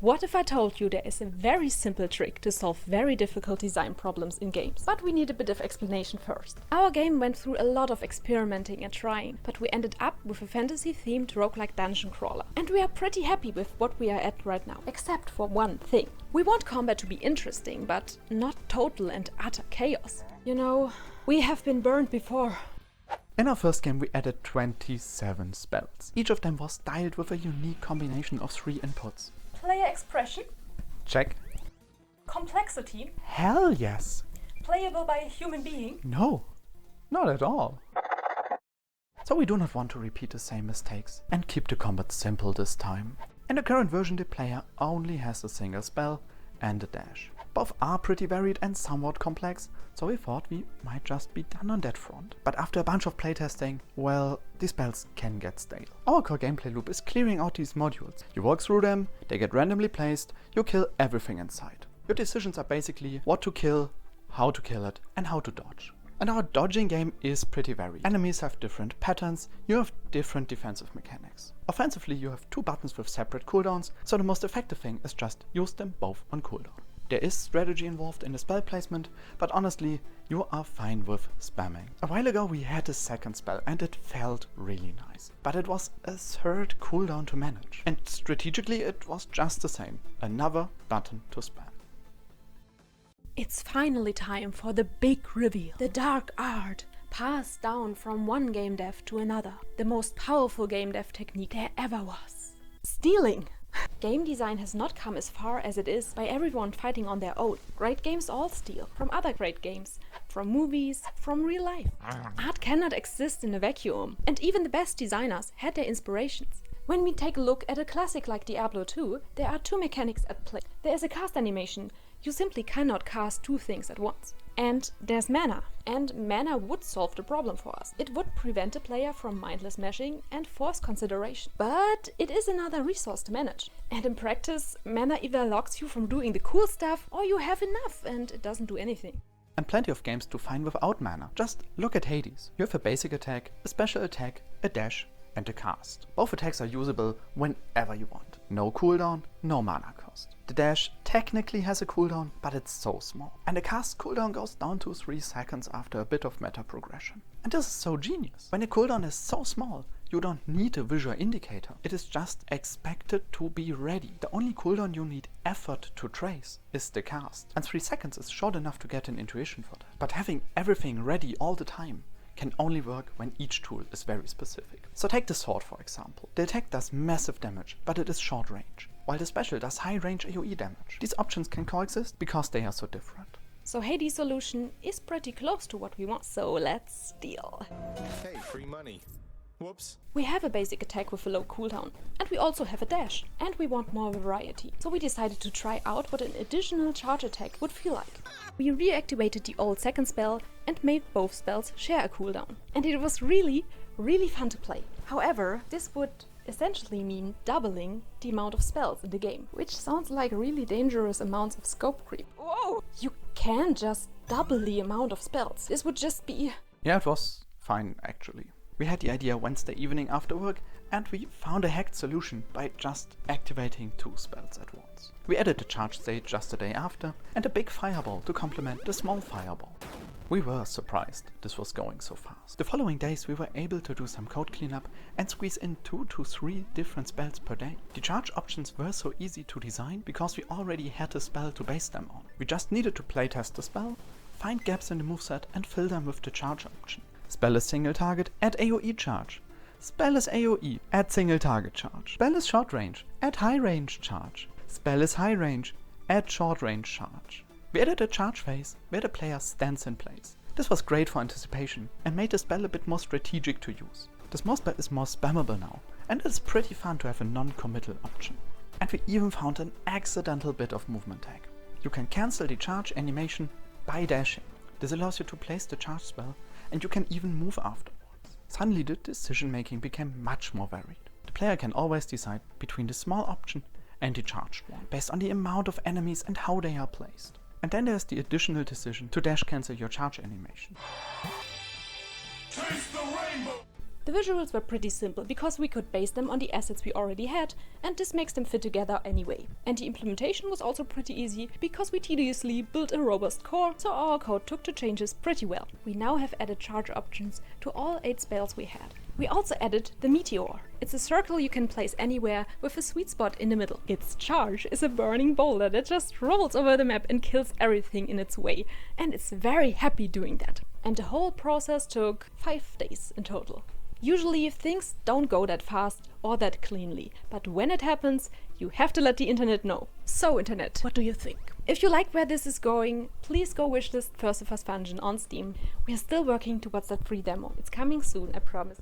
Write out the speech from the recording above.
What if I told you there is a very simple trick to solve very difficult design problems in games? But we need a bit of explanation first. Our game went through a lot of experimenting and trying, but we ended up with a fantasy-themed roguelike dungeon crawler. And we are pretty happy with what we are at right now, except for one thing. We want combat to be interesting, but not total and utter chaos. You know, we have been burned before. In our first game we added 27 spells. Each of them was dialed with a unique combination of 3 inputs. Player expression. Check. Complexity. Hell yes! Playable by a human being. No, not at all. So we do not want to repeat the same mistakes and keep the combat simple this time. In the current version the player only has a single spell and a dash. Both are pretty varied and somewhat complex, so we thought we might just be done on that front. But after a bunch of playtesting, well, these spells can get stale. Our core gameplay loop is clearing out these modules. You walk through them, they get randomly placed, you kill everything inside. Your decisions are basically what to kill, how to kill it, and how to dodge. And our dodging game is pretty varied. Enemies have different patterns, you have different defensive mechanics. Offensively you have 2 buttons with separate cooldowns, so the most effective thing is just use them both on cooldown. There is strategy involved in the spell placement, but honestly, you are fine with spamming. A while ago we had a second spell and it felt really nice. But it was a 3rd cooldown to manage. And strategically it was just the same. Another button to spam. It's finally time for the big reveal. The dark art passed down from one game dev to another. The most powerful game dev technique there ever was. Stealing! Game design has not come as far as it is by everyone fighting on their own. Great games all steal from other great games, from movies, from real life. Art cannot exist in a vacuum, and even the best designers had their inspirations. When we take a look at a classic like Diablo II, there are 2 mechanics at play. There is a cast animation. You simply cannot cast 2 things at once. And there's mana. And mana would solve the problem for us. It would prevent a player from mindless mashing and force consideration. But it is another resource to manage. And in practice, mana either locks you from doing the cool stuff, or you have enough and it doesn't do anything. And plenty of games do fine without mana. Just look at Hades. You have a basic attack, a special attack, a dash, and a cast. Both attacks are usable whenever you want. No cooldown, no mana cost. The dash technically has a cooldown, but it's so small. And the cast cooldown goes down to 3 seconds after a bit of meta progression. And this is so genius. When the cooldown is so small, you don't need a visual indicator. It is just expected to be ready. The only cooldown you need effort to trace is the cast. And 3 seconds is short enough to get an intuition for that. But having everything ready all the time can only work when each tool is very specific. So take the sword for example. The attack does massive damage, but it is short range, while the special does high range AoE damage. These options can coexist because they are so different. So Hades' solution is pretty close to what we want, so let's steal. Hey, free money. Whoops. We have a basic attack with a low cooldown, and we also have a dash, and we want more variety. So we decided to try out what an additional charge attack would feel like. We reactivated the old second spell and made both spells share a cooldown. And it was really fun to play. However, this would essentially mean doubling the amount of spells in the game, which sounds like really dangerous amounts of scope creep. Whoa! You can't just double the amount of spells. This would just be... Yeah, it was fine actually. We had the idea Wednesday evening after work and we found a hacked solution by just activating 2 spells at once. We added the charge state just the day after and a big fireball to complement the small fireball. We were surprised this was going so fast. The following days we were able to do some code cleanup and squeeze in 2 to 3 different spells per day. The charge options were so easy to design because we already had a spell to base them on. We just needed to playtest the spell, find gaps in the moveset and fill them with the charge option. Spell is single target, add AoE charge. Spell is AoE, add single target charge. Spell is short range, add high range charge. Spell is high range, add short range charge. We added a charge phase where the player stands in place. This was great for anticipation and made the spell a bit more strategic to use. The small spell is more spammable now and it's pretty fun to have a non-committal option. And we even found an accidental bit of movement tag. You can cancel the charge animation by dashing. This allows you to place the charge spell and you can even move afterwards. Suddenly the decision making became much more varied. The player can always decide between the small option and the charged one, based on the amount of enemies and how they are placed. And then there's the additional decision to dash cancel your charge animation. Taste the rainbow! The visuals were pretty simple because we could base them on the assets we already had, and this makes them fit together anyway. And the implementation was also pretty easy because we tediously built a robust core, so our code took to changes pretty well. We now have added charge options to all 8 spells we had. We also added the meteor. It's a circle you can place anywhere with a sweet spot in the middle. Its charge is a burning boulder that just rolls over the map and kills everything in its way, and it's very happy doing that. And the whole process took 5 days in total. Usually things don't go that fast or that cleanly, but when it happens, you have to let the internet know. So internet, what do you think? If you like where this is going, please go wishlist First of Us Function on Steam. We are still working towards that free demo. It's coming soon, I promise.